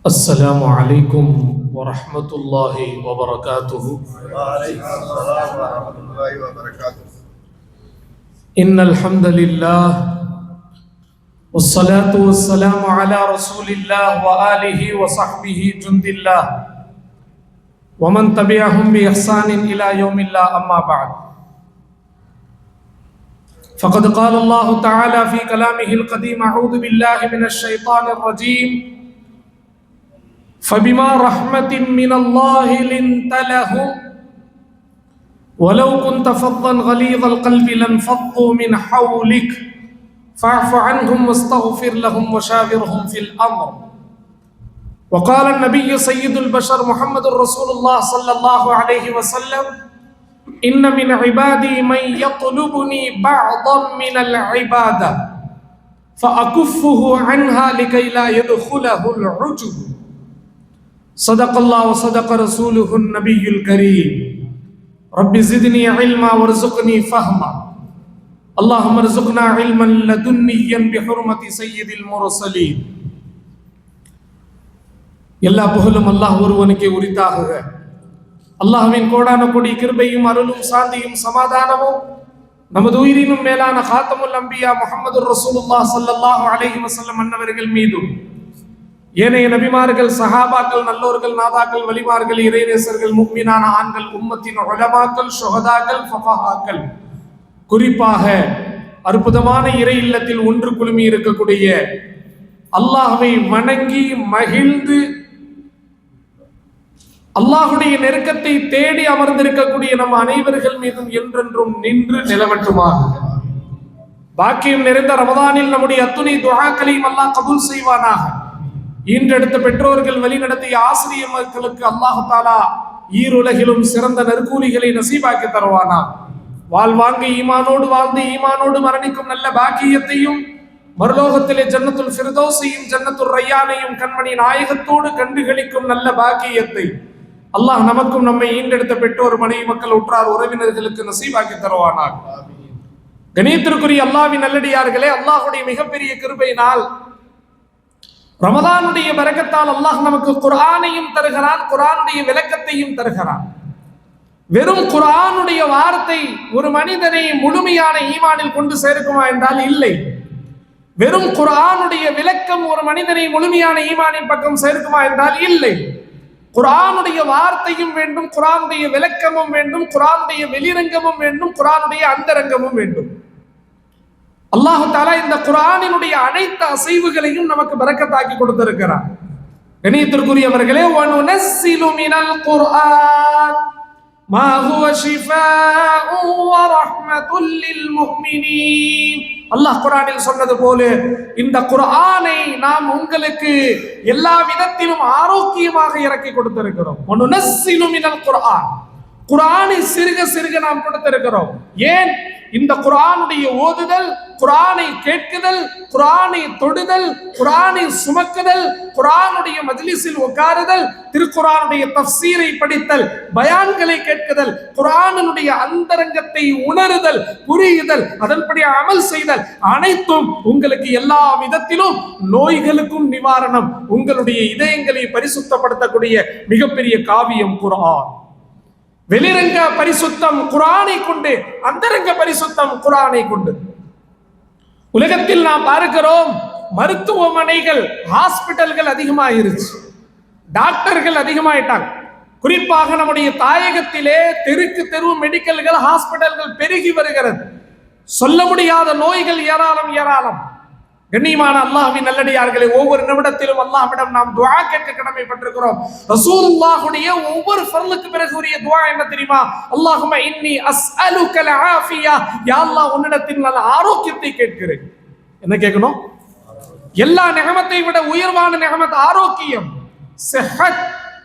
السلام عليكم ورحمة الله وبركاته. وعليكم السلام ورحمة الله وبركاته. إن الحمد لله والصلاة والسلام على رسول الله وآله وصحبه جند الله ومن تبعهم بإحسان إلى يوم الله. أما بعد، فقد قال الله تعالى في كلامه القديم: أعوذ بالله من الشيطان الرجيم. فبما رحمة من الله لنت لهم ولو كنت فظا غليظ القلب لانفضوا من حولك فاعف عنهم واستغفر لهم وشاورهم في الأمر. وقال النبي سيد البشر محمد رسول الله صلى الله عليه وسلم: إن من عبادي من يطلبني بعضا من العبادة فأكفه عنها لكي لا يدخله العجب. صدق الله وصدق رسوله النبي الكريم. رب زدني علما وارزقني فهما. اللهم ارزقنا علما لدنيا بحرمة سيد المرسلين. எல்லா புகழும் அல்லாஹ் ஒருவனுக்கே உரித்தாகுக. அல்லாஹ்வின் கோடான கொடி கிருபையும் அருளும் சாந்தியும் சமாதானமும் நமது உயிரினும் மேலான காத்தமுல் அம்பியா முஹம்மது ரசூலுல்லாஹ் ஸல்லல்லாஹு அலைஹி வஸல்லம் அன்னவர்கள் மீதும் ஏனைய நபிமார்கள், சஹாபாக்கள், நல்லோர்கள், நாதாக்கள், வலிமார்கள், இறைநேசர்கள், முஃமினான ஆண்கள், உம்மத்தின் உலமாக்கள், ஷுஹதாக்கள், ஃபகஹாக்கள், குறிப்பாக அற்புதமான இறை இல்லத்தில் ஒன்று குழுமி இருக்கக்கூடிய அல்லாஹ்வை வணங்கி மகிழ்ந்து அல்லாஹுடைய நெருக்கத்தை தேடி அமர்ந்திருக்கக்கூடிய நம் அனைவர்கள் மீதும் என்றென்றும் நின்று நிலவட்டுமாக. பாக்கியம் நிறைந்த ரமதானில் நம்முடைய அத்துணை துஆக்களையும் அல்லாஹ் கபூல் செய்வானாக. ஈன்றெடுத்த பெற்றோர்கள், வழிநடத்திய ஆசிரியர்களுக்கு அல்லாஹ் தஆலா ஈருலகிலும் சிறந்த நற்கூலிகளை நசீபாக்கி தருவானா. வாழ்வாங்க ஈமானோடு வாழ்ந்து ஈமானோடு மரணிக்கும் நல்ல பாக்கியத்தையும், மறுலோகத்திலே ஜன்னத்துல் ஃபிர்தௌஸையும் ஜன்னத்துல் ரய்யானையும் கண்மணி நாயகத்தோடு கண்டுகளிக்கும் நல்ல பாக்கியத்தை அல்லாஹ் நமக்கும் நம்மை ஈன்றெடுத்த பெற்றோர், மனைவி, மக்கள், உற்றார் உறவினர்களுக்கு நசீபாக்கி தருவானாக. கணியத்திற்குரிய அல்லாஹ்வின் நல்லடியார்களே, அல்லாஹ்வுடைய மிகப்பெரிய கிருபையினால் ரமதானுடைய பரக்கத்தால் அல்லாஹ் நமக்கு குர்ஆனையும் தருகிறான், குர்ஆனுடைய விளக்கத்தையும் தருகிறான். வெறும் குர்ஆனுடைய வார்த்தை ஒரு மனிதனை முழுமையான ஈமானில் கொண்டு சேர்க்குமா என்றால் இல்லை. வெறும் குர்ஆனுடைய விளக்கம் ஒரு மனிதனை முழுமையான ஈமானின் பக்கம் சேர்க்குமா என்றால் இல்லை. குர்ஆனுடைய வார்த்தையும் வேண்டும், குர்ஆனுடைய விளக்கமும் வேண்டும், குர்ஆனுடைய வெளிரங்கமும் வேண்டும், குர்ஆனுடைய அந்தரங்கமும் வேண்டும். அல்லாஹ் தஆலா இந்த குர்ஆனினுடைய அனைத்து அசைவுகளையும் நமக்கு பரக்கத்தாக்கி கொடுத்திருக்கிறார். கணியத்திற்குரியவர்களே, வனுனஸ்ஸிலு மினல் குர்ஆன் மா ஹுவ ஷிஃபாஉ வ ரஹ்மத்துல் லில் முஃமினீன். அல்லாஹ் குர்ஆனில் சொன்னது போல இந்த குர்ஆனை நாம் உங்களுக்கு எல்லா விதத்திலும் ஆரோக்கியமாக இறக்கி கொடுத்திருக்கிறோம். வனுனஸ்ஸிலு மினல் குர்ஆன், குர்ஆனை சிறுக சிறுக நாம் கொடுத்திருக்கிறோம். ஏன்? இந்த குர்ஆனுடைய ஓதுதல், குர்ஆனை கேட்குதல், குர்ஆனை தொடுதல், குர்ஆனை சுமக்குதல், குர்ஆனுடைய மஜ்லிஸில் உட்காருதல், திருக்குர்ஆனுடைய தஃப்சீரை படித்தல், பயான்களை கேட்குதல், குர்ஆனுடைய அந்தரங்கத்தை உணருதல், புரியுதல், அதன்படி அமல் செய்தல், அனைத்தும் உங்களுக்கு எல்லா விதத்திலும் நோய்களுக்கும் நிவாரணம். உங்களுடைய இதயங்களை பரிசுத்தப்படுத்தக்கூடிய மிகப்பெரிய காவியம் குர்ஆன். வெளிரங்க பரிசுத்தம் குர்ஆனை கொண்டு, அந்தரங்க பரிசுத்தம் குர்ஆனை கொண்டு. உலகத்தில் நாம் பார்க்கிறோம், மருத்துவமனைகள், ஹாஸ்பிட்டல்கள் அதிகமாயிருச்சு, டாக்டர்கள் அதிகமாயிட்டாங்க. குறிப்பாக நம்முடைய தாயகத்திலே தெருக்கு தெரு மெடிக்கல்கள், ஹாஸ்பிட்டல்கள் பெருகி வருகிறது. சொல்ல முடியாத நோய்கள் ஏராளம் ஏராளம். கண்ணியமான அல்லாஹ்வின் நல்லடியார்களே, ஒவ்வொரு நிமிடத்திலும் அல்லாஹ்விடம் நாம் துஆ கேட்க கடமைப்பட்டிருக்கிறோம். ரசூலுல்லாஹுடைய ஒவ்வொரு ஃபர்லுக்கு பிறகு உரிய துஆ என்ன தெரியுமா? அல்லாஹும்ம இன்னி அஸ்அலுகல் ஆஃபியா, யா அல்லாஹ் உன்னிடத்தில் நல்ல ஆரோக்கியத்தை கேட்கிறேன். என்ன கேட்கணும்? எல்லா நிஅமத்தை விட உயர்வான நிஅமத் ஆரோக்கியம், ஸஹத்.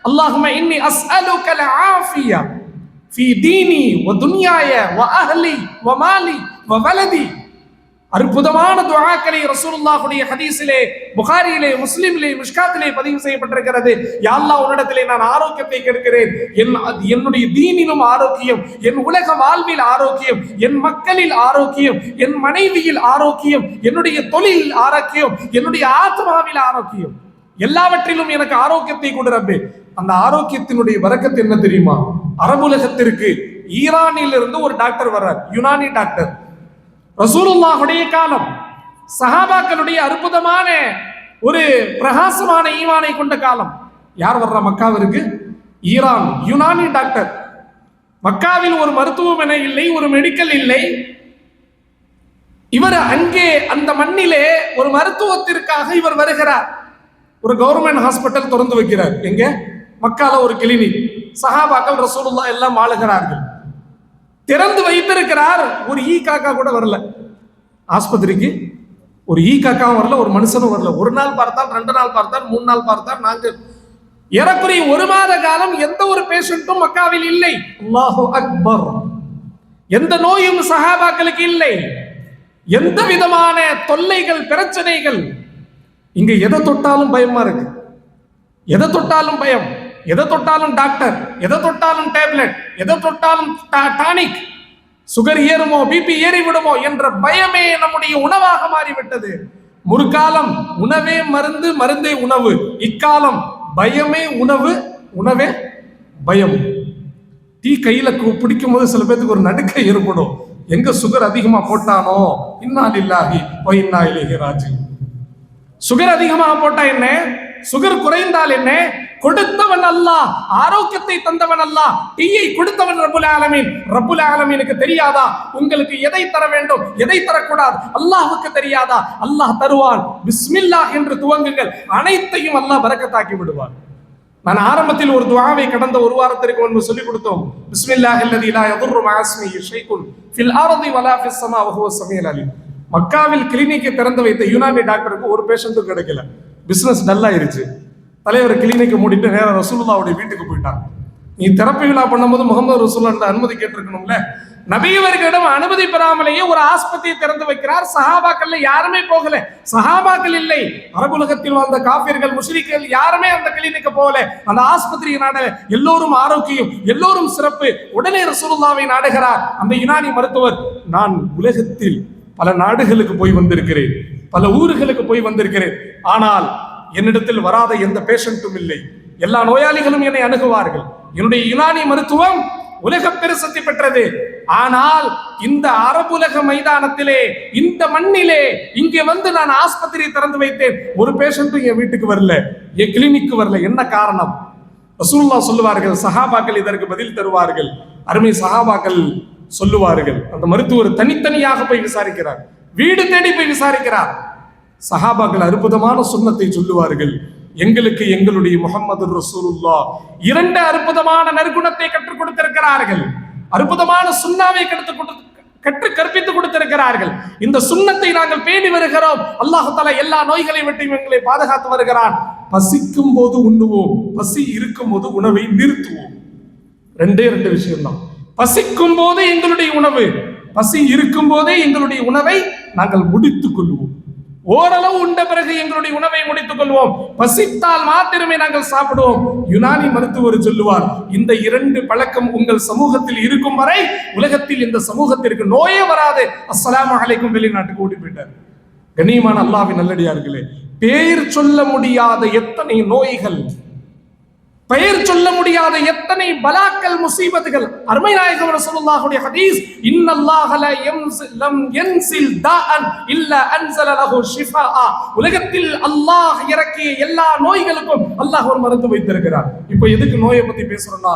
அல்லாஹும்ம இன்னி அஸ்அலுகல் ஆஃபியா ஃபீ தீனி வ துன்யாய வ அஹ்லி வ மாலி வ வலதி. அற்புதமான துஆக்களை ரசூலுல்லாஹுடைய ஹதீஸிலே, புகாரியிலே, முஸ்லிமிலே, மிஷ்காத்திலே பதிவு செய்யப்பட்டிருக்கிறது. யா அல்லாஹ் உன்னிடத்திலே நான் ஆரோக்கியத்தை கேட்கிறேன். என்னுடைய தீனிலும் ஆரோக்கியம், என் உலக வாழ்வில் ஆரோக்கியம், என் மக்களில் ஆரோக்கியம், என் மனைவியில் ஆரோக்கியம், என்னுடைய தொழிலில் ஆரோக்கியம், என்னுடைய ஆத்மாவில் ஆரோக்கியம். எல்லாவற்றிலும் எனக்கு ஆரோக்கியத்தை கொடு ரப்பே. அந்த ஆரோக்கியத்தினுடைய வரக்கத்து என்ன தெரியுமா? அரபுலகத்திற்கு ஈரானில் இருந்து ஒரு டாக்டர் வர்றார், யுனானி டாக்டர். ரசூலுல்லாஹுடைய காலம், சஹாபாக்களுடைய அற்புதமான ஒரு பிரகாசமான ஈமானை கொண்ட காலம். யார் வர்ற மக்காவிற்கு? Iran Unani doctor. மக்காவில் ஒரு மருத்துவமனை இல்லை, ஒரு மெடிக்கல் இல்லை. இவர் அங்கே அந்த மண்ணிலே ஒரு மருத்துவத்திற்காக இவர் வருகிறார். ஒரு கவர்மெண்ட் ஹாஸ்பிட்டல் திறந்து வைக்கிறார். எங்க? மக்கால ஒரு கிளினிக். சஹாபாக்கள் ரசூலுல்லாஹ் எல்லாம் ஆளுகிறார்கள். திறந்து வைத்திருக்கிறார். ஒரு ஈ காக்கா கூட வரல ஆஸ்பத்திரிக்கு. ஒரு ஈ காக்காவும் வரல, ஒரு மனுஷனும் வரல. ஒரு நாள் பார்த்தால், 2 நாள் பார்த்தால், 3 நாள் பார்த்தால், 4 ஏறக்குறைய 1 மாத காலம் எந்த ஒரு பேஷண்ட்டும் மக்காவில் இல்லை. அல்லாஹு அக்பர். எந்த நோயும் சஹாபாக்களுக்கு இல்லை. எந்த விதமான தொல்லைகள், பிரச்சனைகள். இங்க எதை தொட்டாலும் பயமா இருக்கு. எதை தொட்டாலும் பயம், எதை தொட்டாலும் டாக்டர், எதை தொட்டாலும் டேப்லெட், எதை தொட்டாலும் டானிக். சுகர் ஏறுமோ, பிபி ஏறி விடுமோ என்ற பயமே நம்முடைய உணவாக மாறிவிட்டது. முற்காலம் உணவே மருந்து, மருந்தே உணவு. இக்காலம் பயமே உணவு, உணவே பயம். டீ கையில பிடிக்கும் போது சில பேருக்கு ஒரு நடுக்கை ஏற்படும். எங்க சுகர் அதிகமா போட்டானோ, இன்னா லில்லாஹி வ இன்னா இலைஹி ராஜிஊன். சுகர் அதிகமாக போட்டா என்ன, சுகர் குறைந்தால் என்ன? கொடுத்தவன் அல்லாஹ், ஆரோக்கியத்தை தந்தவன் அல்லாஹ், டீயை கொடுத்தவன் ரப்புல் ஆலமீன். ரப்புல் ஆலமீனுக்கு தெரியாதா உங்களுக்கு எதை தர வேண்டும், எதை தரக்கூடாது? அல்லாஹ்வுக்கு தெரியாதா? அல்லாஹ் தருவான். பிஸ்மில்லாஹ் என்று துவங்குங்கள், அனைத்தையும் அல்லாஹ் பரக்கத்தாக்கி விடுவான். நான் ஆரம்பத்தில் ஒரு துஆவை கடந்த 1 வாரத்திற்கு முன்பு சொல்லிக் கொடுத்தோம். பிஸ்மில்லாஹில்லதீ லா யதுர்ரு மஅ இஸ்மிஹி ஷைஉன் ஃபில் அர்தி வலா ஃபிஸ் ஸமா வ ஹுவஸ் ஸமீஉல் அலீம். மக்காவில் கிளினிக்கை திறந்து வைத்த யுனானி டாக்டருக்கு ஒரு பேஷண்ட்டும் கிடைக்கல. பிசினஸ் டல் ஆயிருச்சு. தலைவர் கிளினிக்கை மூடிட்டு நேரா ரசூலுல்லாஹ்வுடைய வீட்டுக்கு போயிட்டாங்க. நீ தெரப்பி விழா பண்ணும்போது முகமது ரசூலுல்லாஹ் அனுமதி கேட்டிருக்கணும்ல. நபியவர்களிடம் அனுமதி பெறாமலேயே ஒரு ஆஸ்பத்திரியை திறந்து வைக்கிறார். சஹாபாக்கள் யாருமே போகல. சஹாபாக்கள் இல்லை, அரபுலகத்தில் வாழ்ந்த காஃபிர்கள், முஷ்ரிக்குகள் யாருமே அந்த கிளினிக்கு போகல. அந்த ஆஸ்பத்திரியை நாட எல்லோரும் ஆரோக்கியம், எல்லோரும் சிறப்பு. உடனே ரசூலுல்லாஹ்வை நாடுகிறார் அந்த யுனானி மருத்துவர். நான் உலகத்தில் பல நாடுகளுக்கு போய் வந்திருக்கிறேன், பல ஊர்களுக்கு போய் வந்திருக்கிறேன். ஆனால் என்னிடத்தில் வராத எந்த பேஷண்ட்டும் இல்லை. எல்லா நோயாளிகளும் என்னை அணுகுவார்கள். என்னுடைய யுனானி மருத்துவம் உலக பிரசித்தி பெற்றது. ஆனால் இந்த அரபுலக மைதானத்திலே, இந்த மண்ணிலே, இங்கே வந்து நான் ஆஸ்பத்திரியை திறந்து வைத்தேன். ஒரு பேஷண்ட்டும் என் வீட்டுக்கு வரல, என் கிளினிக்கு வரல. என்ன காரணம்? ரசூலுல்லாஹ் சொல்லுவார்கள், சஹாபாக்கள் இதற்கு பதில் தருவார்கள். அருமை சஹாபாக்கள் சொல்லுவார்கள். அந்த மருத்துவர் தனித்தனியாக போய் விசாரிக்கிறார், வீடு தேடி போய் விசாரிக்கிறார். சஹாபாக்கள் அற்புதமான சுன்னத்தை சொல்லுவார்கள். எங்களுக்கு எங்களுடைய முஹம்மது ரசூலுல்லாஹ் 2 அற்புதமான நற்குணத்தை கற்றுக் கொடுத்திருக்கிறார்கள். அற்புதமான சுன்னாவை கற்று கற்பித்துக் கொடுத்திருக்கிறார்கள். இந்த சுன்னத்தை நாங்கள் பேணி வருகிறோம். அல்லாஹ் தஆலா எல்லா நோய்களையும் விட்டு எங்களை பாதுகாத்து வருகிறான். பசிக்கும் போது உண்ணுவோம், பசி இருக்கும் போது உணவை நிறுத்துவோம். 2 விஷயம்தான். பசிக்கும் போது எங்களுடைய உணவு, பசி இருக்கும் போதே எங்களுடைய உணவை நாங்கள் முடித்துக் கொள்வோம். ஓரளவு உண்ட பிறகு எங்களுடைய உணவை முடித்துக் கொள்வோம். பசித்தால் மாத்திரமே நாங்கள் சாப்பிடுவோம். யுனானி மருத்துவர் சொல்லுவார், இந்த 2 பழக்கம் உங்கள் சமூகத்தில் இருக்கும் வரை உலகத்தில் இந்த சமூகத்திற்கு நோயே வராது. அஸ்ஸலாமு அலைக்கும். வெளிநாட்டுக்கு ஓடி போயிட்டார். கண்ணியமான அல்லாஹ்வின் நல்லடியார்களே, பேர் சொல்ல முடியாத எத்தனை நோய்கள், பெயர் சொல்ல முடியாத எத்தனை பலாக்கள், முசீபத்துகள். அருமை நாயகம் ரசூலுல்லாஹுடைய ஹதீஸ், இன்னல்லாஹ லம் யன்சில் தாஅன் இல்லா அன்ஸல லஹு ஷிஃபாஆ. உலகத்தில் அல்லாஹ் இறக்கிய எல்லா நோய்களுக்கும் அல்லாஹ் ஒரு மருந்து வைத்திருக்கிறார். இப்போ எதுக்கு நோயை பத்தி பேசுறோம்னா,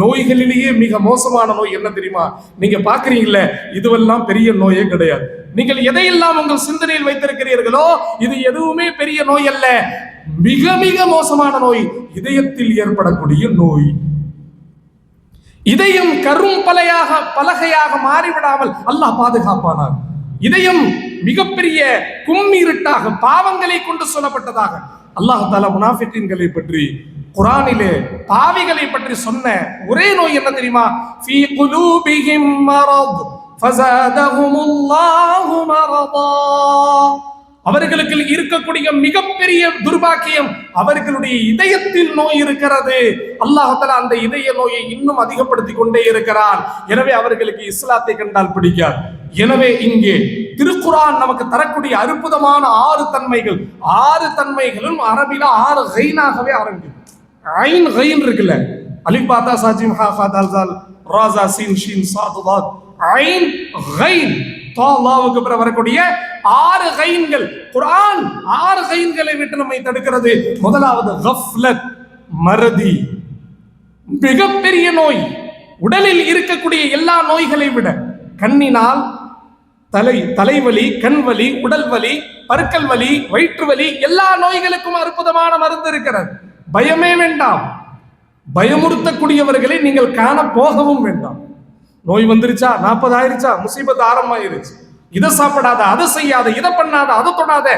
நோய்களிலேயே மிக மோசமான நோய் என்ன தெரியுமா? நீங்க பாக்குறீங்களே, இதுவெல்லாம் பெரிய நோயே கிடையாது. நீங்கள் எதையெல்லாம் உங்கள் சிந்தனையில் வைத்திருக்கிறீர்களோ இது எதுவுமே பெரிய நோய் அல்ல. மிக மிக மோசமான நோய் இதயத்தில் ஏற்படக்கூடிய நோய். இதயம் கரும் பலகையாக மாறிவிடாமல் அல்லாஹ் பாதுகாப்பானார். இதயம் மிகப்பெரிய கும்மிருட்டாக பாவங்களை கொண்டு சொல்லப்பட்டதாக அல்லாஹ் தஆலா முனாஃபிகீன்களை பற்றி குர்ஆனிலே பாவிகளை பற்றி சொன்ன ஒரே நோய் என்ன தெரியுமா? ஃபீ குலூபிஹிம் மரத் ஃபஸாதஹுமுல்லாஹு மரதா. அவர்களுக்கு இருக்கக்கூடிய மிகப்பெரிய துர்பாக்கியம் அவர்களுடைய இதயத்தில் நோய் இருக்கிறது. அல்லாஹ் தஆலா அந்த இதய நோயை இன்னும் அதிகப்படுத்தி கொண்டே இருக்கிறார். எனவே அவர்களுக்கு இஸ்லாத்தை கண்டால் பிடிக்காது. எனவே இங்கே திருக்குர்ஆன் நமக்கு தரக்கூடிய அற்புதமான 6 தன்மைகள், 6 தன்மைகளும் அரபில 6 கைனாகவே ஆரம்பிக்கும். ஐன் கைன் இருக்குல்ல, அலிஃப் பா தா சா ஜீம் ஹா ஃபா தால் ஜால் ரா ஜா சீன் ஷீன் ஸாத் தாத் ஐன் கைன் அல்லாஹ்வுக்கு பிறகு வரக்கூடிய 6 கைன்கள். குர்ஆன் 6 கைன்களை விட்டு நம்மை தடுக்கிறது. முதலாவது கஃப்லத், மறதி, மிகப்பெரிய நோய். உடலில் இருக்கக்கூடிய எல்லா நோய்களை விட கண்ணினால் தலைவலி, கண்வலி, உடல் வலி, பற்கள் வலி, வயிற்று வலி, எல்லா நோய்களுக்கும் அற்புதமான மருந்து இருக்கிறது. பயமே வேண்டாம். பயமுறுத்தக்கூடியவர்களை நீங்கள் காண போகவும் வேண்டாம். நோய் வந்துருச்சா, 40 ஆயிருச்சா, முசீபத் ஆரம்பமாயிருச்சு, இதை சாப்பிடாத, அதை செய்யாத, இதை பண்ணாத, அதை தொடாத,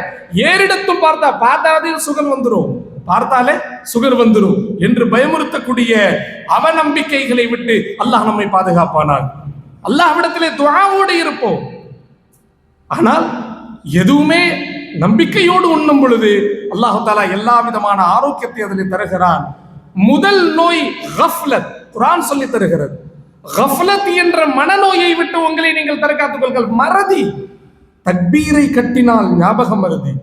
ஏறிடத்தும் பார்த்தாலே சுகர் வந்துடும், பார்த்தாலே சுகர் வந்துடும் என்று பயமுறுத்தக்கூடிய அவநம்பிக்கைகளை விட்டு அல்லாஹ் நம்மை பாதுகாப்பானார். அல்லாஹ்விடத்திலே துஆவோடு இருப்போம். ஆனால் எதுவுமே நம்பிக்கையோடு உண்ணும் பொழுது அல்லாஹ் தஆலா எல்லா விதமான ஆரோக்கியத்தை அதில் தருகிறான். முதல் நோய் கஃப்லத். குர்ஆன் சொல்லி தருகிறது, கஃப்லத் என்ற மனநோயை விட்டு உங்களை நீங்கள் தற்காத்துக் கொள்ளுங்கள். மறதி, தக்பீரை கட்டினால் ஞாபகம் மறதி,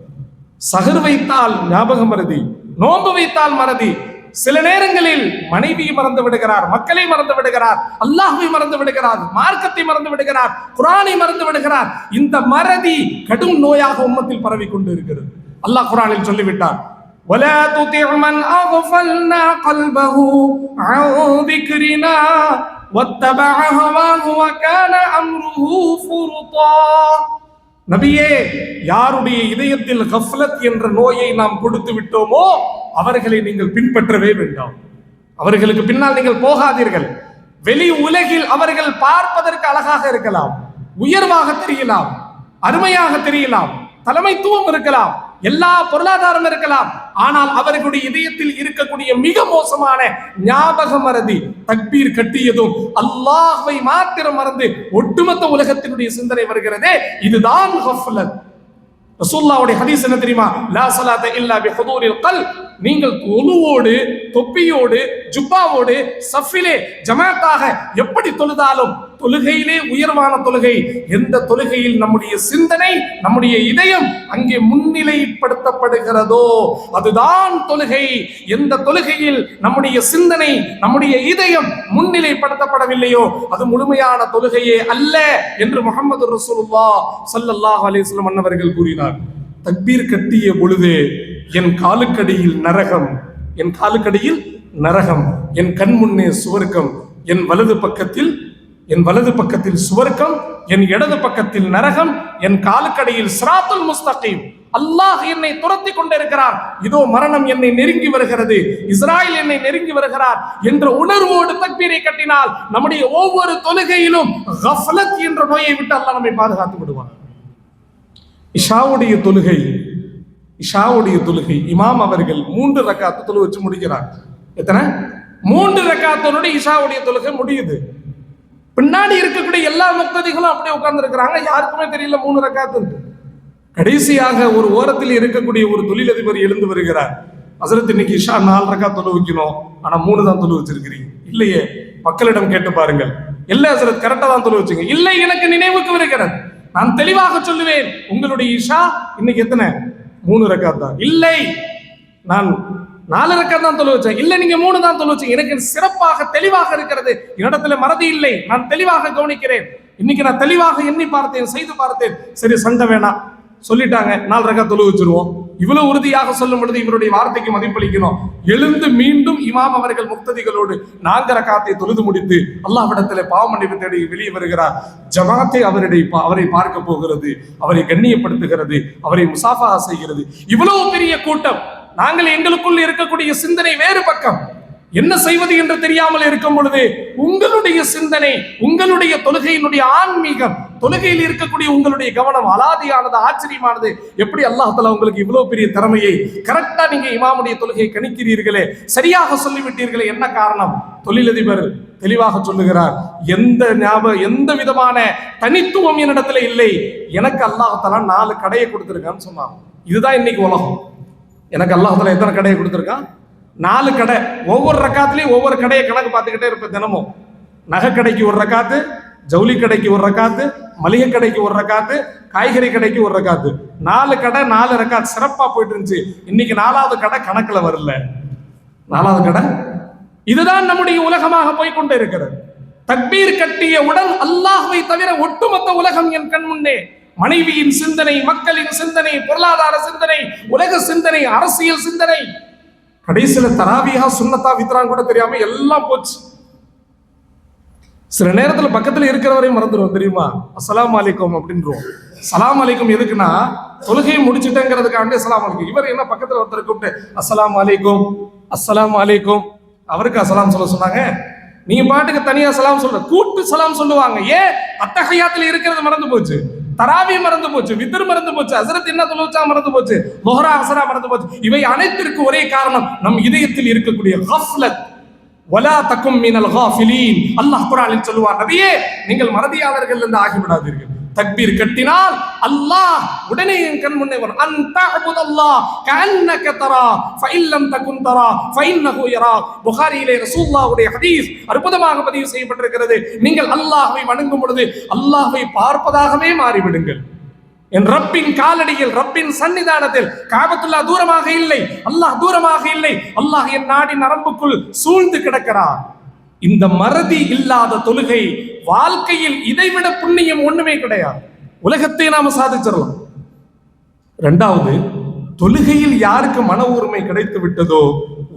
சஹர் வைத்தால் ஞாபகம் மறதி, நோன்பு வைத்தால் மறதி. சில நேரங்களில் மனைவியை மறந்து விடுகிறார், மக்களை மறந்து விடுகிறார், அல்லாஹ்வை மறந்து விடுகிறார், மார்க்கத்தை மறந்து விடுகிறார், குர்ஆனை மறந்து விடுகிறார். இந்த மறதி கடும் நோயாக உம்மத்தில் பரவி கொண்டு இருக்கிறது. அல்லாஹ் குர்ஆனில் சொல்லிவிட்டார், وَلَا تُطِعْ مَنْ أَغْفَلْنَا قَلْبَهُ عَنْ ذِكْرِنَا وَاتَّبَعَ هَوَاهُ وَكَانَ أَمْرُهُ فُرُطًا. நபியே, யாருடைய இதயத்தில் கஃப்லத் என்ற நோயை நாம் கொடுத்து விட்டோமோ அவர்களை நீங்கள் பின்பற்றவே வேண்டாம். அவர்களுக்கு பின்னால் நீங்கள் போகாதீர்கள். வெளி உலகில் அவர்கள் பார்ப்பதற்கு அழகாக இருக்கலாம், உயர்வாக தெரியலாம், அருமையாக தெரியலாம், தலைமைத்துவம் இருக்கலாம், எல்லா பொருளாதாரம் இருக்கலாம். ஆனால் அவர்களுடைய இதயத்தில் இருக்கக்கூடிய மிக மோசமான ஞாபக மறதி, தக்பீர் கட்டியதும் அல்லாஹ்வை மாத்திரம் மறந்து ஒட்டுமொத்த உலகத்தினுடைய சிந்தனை வருகிறதே, இதுதான் கஃப்லத். ரசூலுல்லாஹ்வுடைய ஹதீஸ் என்ன தெரியுமா? லா ஸலாத இல்லா பிஹுதூரில் கல்ப். நீங்கள் ஒழுவோடு, தொப்பியோடு, ஜுப்பாவோடு, சஃபிலே ஜமாத்தாக எப்படி தொழுதாலும் தொழுகையிலே உயர்வான தொழுகை எந்த தொழுகையில் நம்முடைய சிந்தனை, நம்முடைய இதயம் அங்கே முன்னிலைப்படுத்தப்படுகிறதோ அதுதான் தொழுகை. எந்த தொழுகையில் நம்முடைய சிந்தனை, நம்முடைய இதயம் முன்னிலைப்படுத்தப்படவில்லையோ அது முழுமையான தொழுகையே அல்ல என்று முஹம்மது ரசூலுல்லாஹ் ஸல்லல்லாஹு அலைஹி வஸல்லம் அன்னவர்கள் கூறினார். தக்பீர் கட்டிய பொழுது என் காலுக்கடியில் நரகம், என் காலுக்கடியில் நரகம், என் கண் முன்னே சுவர்க்கம், என் வலது பக்கத்தில் சுவர்க்கம், என் இடது பக்கத்தில் நரகம், என் காலுக்கடியில் சிராத்துல் முஸ்தகீம். அல்லாஹ் என்னை துரத்தி கொண்டிருக்கிறார், இதோ மரணம் என்னை நெருங்கி வருகிறது, இஸ்ராயேல் என்னை நெருங்கி வருகிறார் என்ற உணர்வோடு தக்பீரை கட்டினால் நம்முடைய ஒவ்வொரு தொழுகையிலும் கஃப்லத் என்ற நோயை விட்டு அல்லாஹ் நம்மை பாதுகாத்து விடுவார். இஷாவுடைய தொழுகை இமாம் அவர்கள் 3 ரக்காத்து தொழு வச்சு முடிக்கிறார். எத்தனை? 3 ரக்காத்தோட இஷாவுடைய தொழுகை முடியுது. பின்னாடி இருக்கக்கூடிய எல்லா முக்ததிகளும் அப்படியே உட்கார்ந்து இருக்கிறாங்க, யாருக்குமே தெரியல 3 ரக்காத்து. கடைசியாக ஒரு ஓரத்தில் இருக்கக்கூடிய ஒரு தொழிலதிபர் எழுந்து வருகிறார். ஹஸரத், இன்னைக்கு இஷா 4 ரக்காத் தொழு வைக்கணும், ஆனா 3 தான் தொழு வச்சிருக்கிறீங்க. இல்லையே, மக்களிடம் கேட்டு பாருங்கள். இல்ல ஹஸரத், கரெக்டா தான் தொழு வச்சுங்க. இல்லை, எனக்கு நினைவுக்கு வருகிறது, நான் தெளிவாக சொல்லுவேன், உங்களுடைய இஷா இன்னைக்கு எத்தனை? 3 ரக்காத் தான். இல்லை, நான் 4 ரக்காத் தான் தொழு வச்சேன். இல்லை, நீங்க 3 தான் தொழு வச்சீங்க. எனக்கு சிறப்பாக தெளிவாக இருக்கிறது, என்னிடத்துல மறதி இல்லை, நான் தெளிவாக கவனிக்கிறேன். இன்னைக்கு நான் தெளிவாக எண்ணி பார்த்தேன், செய்து பார்த்தேன். சரி, சண்டை வேணாம், சொல்லிட்டாங்க, 4 ரக்காத் தொழு வச்சிருவோம். இவ்வளவு உறுதியாக சொல்லும் பொழுது இவருடைய வார்த்தைக்கு மதிப்பளிக்கணும். எழுந்து மீண்டும் இமாம் அவர்கள் முக்ததிகளோடு 4 ரக்காத்தை தொழுது முடித்து அல்லாஹ்விடத்திலே பாவ மன்னிப்பு தேடி வெளியே வருகிறார். ஜமாத்தை அவரை பார்க்க போகிறது, அவரை கண்ணியப்படுத்துகிறது, அவரை முசாஃபஹா செய்கிறது. இவ்வளவு பெரிய கூட்டம். நாங்கள் எங்களுக்குள் இருக்கக்கூடிய சிந்தனை வேறு பக்கம். என்ன செய்வது என்று தெரியாமல் இருக்கும் பொழுது உங்களுடைய சிந்தனை, உங்களுடைய தொழுகையினுடைய ஆன்மீகம், தொழுகையில் இருக்கக்கூடிய உங்களுடைய கவனம் அலாதியானது, ஆச்சரியமானது. எப்படி அல்லாஹ் தஆலா உங்களுக்கு இவ்வளவு பெரிய திறமையை, கரெக்டா நீங்க இமாமுடைய தொழுகையை கணிக்கிறீர்களே, சரியாக சொல்லிவிட்டீர்களே, என்ன காரணம்? தொழிலதிபர் தெளிவாக சொல்லுகிறார், எந்த விதமான தனித்துவம் என்னிடத்துல இல்லை, எனக்கு அல்லாஹ்தாலா 4 கடையை கொடுத்திருக்கான்னு சொன்னான். இதுதான் இன்னைக்கு உலகம். எனக்கு அல்லாஹ்தாலா எத்தனை கடையை கொடுத்திருக்கான்? 4 கடை. ஒவ்வொரு ரக்காத்துலயும் ஒவ்வொரு கடையை கணக்கு பார்த்துக்கிட்டே இருப்பேன் தினமும். நகை கடைக்கு ஒரு ரக்காத்து, ஜவுளி கடைக்கு ஒரு ரக்காத்து, மளிகை கடைக்கு ஒரு ரக்காத்து, காய்கறி கடைக்கு ஒரு ரக்காத்து. 4 கடை 4 ரக்காத் சிறப்பா போயிட்டு இருந்துச்சு. இன்னைக்கு 4வது கடை கணக்குல வரல. 4வது கடை. இதுதான் நம்முடைய உலகமாக போய்கொண்டு இருக்கிறது. தக்பீர் கட்டியவுடன் அல்லாஹ்வை தவிர ஒட்டுமொத்த உலகம் என் கண் முன்னே. மனைவியின் சிந்தனை, மக்களின் சிந்தனை, பொருளாதார சிந்தனை, உலக சிந்தனை, அரசியல் சிந்தனை. கடைசியில தராவியா சுன்னத்தா வித்ரான் கூட தெரியாம எல்லாம் போச்சு. சில நேரத்துல பக்கத்துல இருக்கிறவரையும் மறந்துடுவோம் தெரியுமா? அஸ்ஸலாமு அலைக்கும் அப்படின்றோம். சலாம் அலைக்கும் எதுக்குன்னா தொழுகையை முடிச்சுட்டேங்கிறதுக்காண்டி அஸ்ஸலாமு அலைக்கும். இவர் என்ன பக்கத்துல ஒருத்தர் கூப்பிட்டு அஸ்ஸலாமு அலைக்கும் அஸ்ஸலாமு அலைக்கும், அவருக்கு அஸ்ஸலாம் சொல்ல சொன்னாங்க? நீங்க பாட்டுக்கு தனியா சலாம் சொல்ற, கூட்டு சலாம் சொல்லுவாங்க. ஏன்? அத்தஹியாத்துல இருக்கிறது மறந்து போச்சு, தராவி மறந்து போச்சு, வித்ர் மறந்து போச்சு, ஹஸ்ரத் என்ன தொழுச்சா மறந்து போச்சு, லொஹ்ரா அஸ்ரா மறந்து போச்சு. இவை அனைத்திற்கு ஒரே காரணம் நம் இதயத்தில் இருக்கக்கூடிய கஃப்லத். வலா தகும் மினல் காஃபிலீன். அல்லாஹ் குர்ஆனில் சொல்வார், நபியே நீங்கள் மறதியாளர்கள் என்று ஆகிவிடாதீர்கள். தக்பீர் கட்டினால் அல்லாஹ் உடனே என் கண் முன்னே வரும். அன்தஅபுதல்லாஹ் கஅன்னக தரா ஃபஇல்லம் தகுன் தரா ஃபஇன்னஹு யரா. புகாரியிலே ரசூலுல்லாஹ்வுடைய ஹதீஸ் அற்புதமாக பதிவு செய்யப்பட்டிருக்கிறது. நீங்கள் அல்லாஹ்வை வணங்கும் பொழுது அல்லாஹ்வை பார்ப்பதாகவே மாறிவிடுங்கள். என் ரப்பின் காலடியில், ரப்பின் சன்னிதானத்தில். காபத்துல்லாஹ் தூரமாக இல்லை, அல்லாஹ் தூரமாக இல்லை. அல்லாஹ் என் நாடி நரம்புக்குள் சூழ்ந்து கிடக்கிறார். இந்த மறதி இல்லாத தொழுகை வாழ்க்கையில் இதைவிட புண்ணியம் ஒண்ணுமே கிடையாது. உலகத்தை நாம சாதிச்சிடலாம். 2வது, தொழுகையில் யாருக்கு மன உரிமை கிடைத்து விட்டதோ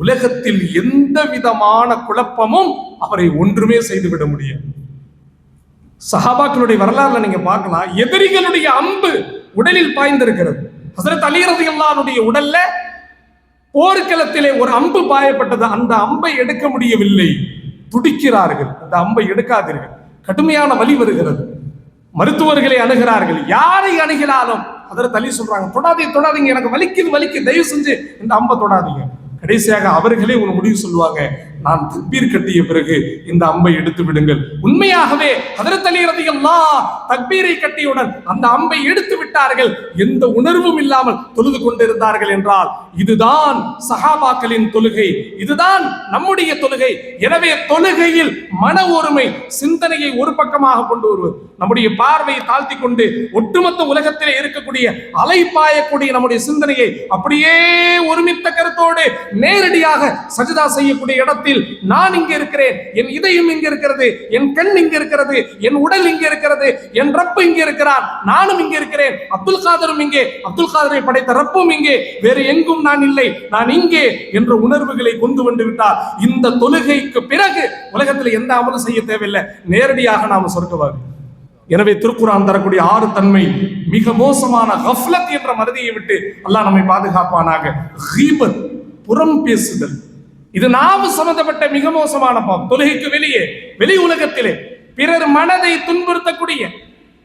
உலகத்தில் எந்த விதமான குழப்பமும் அவரை ஒன்றுமே செய்துவிட முடியும். சஹாபாக்களுடைய வரலாறுல நீங்க பார்க்கலாம், எதிரிகளுடைய அம்பு உடலில் பாய்ந்திருக்கிறது. ஹஸரத் அலி ரலியல்லாஹு அன்ஹுடைய உடல்ல போர்க்களத்திலே ஒரு அம்பு பாயப்பட்டது. அந்த அம்பை எடுக்க முடியவில்லை, துடிக்கிறார்கள். அந்த அம்பை எடுக்காதீர்கள், கடுமையான வலி வருகிறது. மருத்துவர்களை அணுகிறார்கள். யாரை அணுகினாலும் ஹஸரத் அலி சொல்றாங்க, தொடாதீங்க, எனக்கு வலிக்குது, தயவு செஞ்சு இந்த அம்பை தொடாதீங்க. கடைசியாக அவர்களே ஒரு முடிவு சொல்லுவாங்க, நான் தக்பீர் கட்டிய பிறகு இந்த அம்பை எடுத்து விடுங்கள். உண்மையாகவே ஹஜ்ரத் அலி ரலியல்லாஹு தக்பீரை கட்டியவுடன் அந்த அம்பை எடுத்து விட்டார்கள். எந்த உணர்வும் இல்லாமல் தொழுது கொண்டிருந்தார்கள் என்றால் இதுதான் சஹாபாக்களின் தொழுகை, இதுதான் நம்முடைய தொழுகை. எனவே தொழுகையில் மன ஒருமை, சிந்தனையை ஒரு பக்கமாக கொண்டு வருவது, நம்முடைய பார்வையை தாழ்த்தி கொண்டு ஒட்டுமொத்த உலகத்திலே இருக்கக்கூடிய அலைப்பாயக்கூடிய நம்முடைய சிந்தனையை அப்படியே ஒருமித்த கருத்தோடு நேரடியாக சஜ்தா செய்யக்கூடிய இடத்தில் நான் இங்கே இருக்கிறேன், என் இதயம் இங்கே இருக்கிறது, என் கண் இங்கே இருக்கிறது, என் உடல் இங்கே இருக்கிறது, என் ரப்பு இங்கே இருக்கிறார், நானும் இங்கே இருக்கிறேன், அப்துல் காதரும் இங்கே, அப்துல் காதரை படைத்த ரப்பும் இங்கே, வேறு எங்கும் நான் இல்லை, நான் இங்கே என்ற உணர்வுகளை கொண்டு வந்து விட்டால் இந்த தொழுகைக்கு பிறகு உலகத்தில் எந்த அமலும் செய்ய தேவையில்லை, நேரடியாக நாம சொர்க்கவாதி. எனவே திருக்குர்ஆன் தரக்கூடிய 6 தன்மை மிக மோசமான கஃப்லத் என்ற மறதியை விட்டு அல்லாஹ் நம்மை பாதுகாப்பானாக. கீபத், புறம் பேசுதல், இது நாவு சம்பந்தப்பட்ட மிக மோசமான பாவம். தொழுகைக்கு வெளி உலகத்திலே பிறர் மனதை துன்புறுத்தக்கூடிய,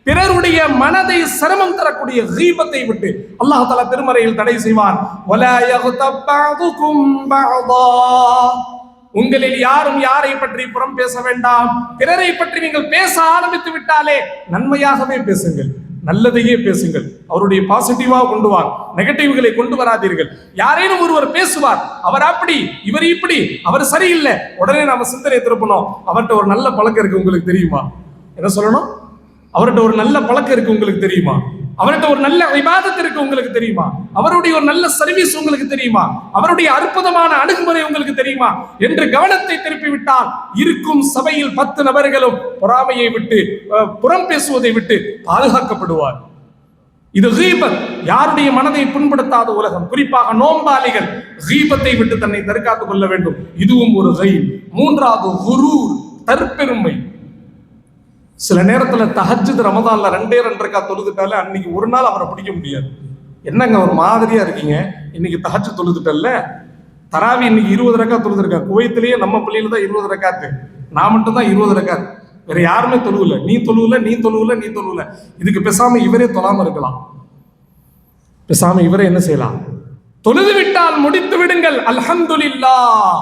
பிறருடைய மனதை சிரமம் தரக்கூடிய கீபத்தை விட்டு அல்லாஹ் தஆலா திருமறையில் தடை செய்வான். வலா யக்தப் பஅதுகும் பஅதா. உங்களில் யாரும் யாரை பற்றி புறம் பேச வேண்டாம். பிறரை பற்றி நீங்கள் பேச ஆரம்பித்து விட்டாலே நன்மையாகவே பேசுங்கள், நல்லதையே பேசுங்கள். அவருடைய பாசிட்டிவா கொண்டு வா, நெகட்டிவ்களை கொண்டு வராதீர்கள். யாரேனும் ஒருவர் பேசுவார், அவர் அப்படி, இவர் இப்படி, அவர் சரியில்லை, உடனே நாம சிந்தனை திருப்பணும். அவர்கிட்ட ஒரு நல்ல பழக்கம் இருக்கு உங்களுக்கு தெரியுமா? என்ன சொல்லணும்? அவர்கிட்ட ஒரு நல்ல பழக்கம் இருக்கு உங்களுக்கு தெரியுமா? அவர்கிட்ட ஒரு நல்ல இபாதத் இருக்கு உங்களுக்கு தெரியுமா? அவருடைய ஒரு நல்ல சர்வீஸ் உங்களுக்கு தெரியுமா? அவருடைய அற்புதமான அணுகுமுறை உங்களுக்கு தெரியுமா என்று கவனத்தை திருப்பி விட்டால் இருக்கும் சபையில் 10 நபர்களும் பொறாமையை விட்டு, புறம் பேசுவதை விட்டு பாதுகாக்கப்படுவார். இது கீபத், யாருடைய மனதை புண்படுத்தாத உலகம். குறிப்பாக நோம்பாளிகள் கீபத்தை விட்டு தன்னை தற்காத்துக் கொள்ள வேண்டும். இதுவும் ஒரு கீப். 3வது குரூர், தற்பெருமை. சில நேரத்துல தஹஜ்ஜுத் ரமதான்ல 2 ரக்காத் தொழுதுட்டாலே அன்னைக்கு ஒரு நாள் அவரை பிடிக்க முடியாது. என்னங்க ஒரு மாதிரியா இருக்கீங்க, இன்னைக்கு தஹஜ்ஜுத் தொழுதுட்டல்ல. தராவி இன்னைக்கு 20 ரக்காத் தொழுதுருக்கா. குவைத்திலேயே நம்ம பள்ளியில தான் 20 ரக்காத்து, நான் மட்டும் தான் 20 ரக்காத், வேற யாருமே தொழுவல. நீ தொழுவல. இதுக்கு பேசாம இவரே தொழாம இருக்கலாம். பேசாம இவரே என்ன செய்யலாம்? தொழுது விட்டால் முடித்து விடுங்கள். அல்ஹம்துலில்லாஹ்,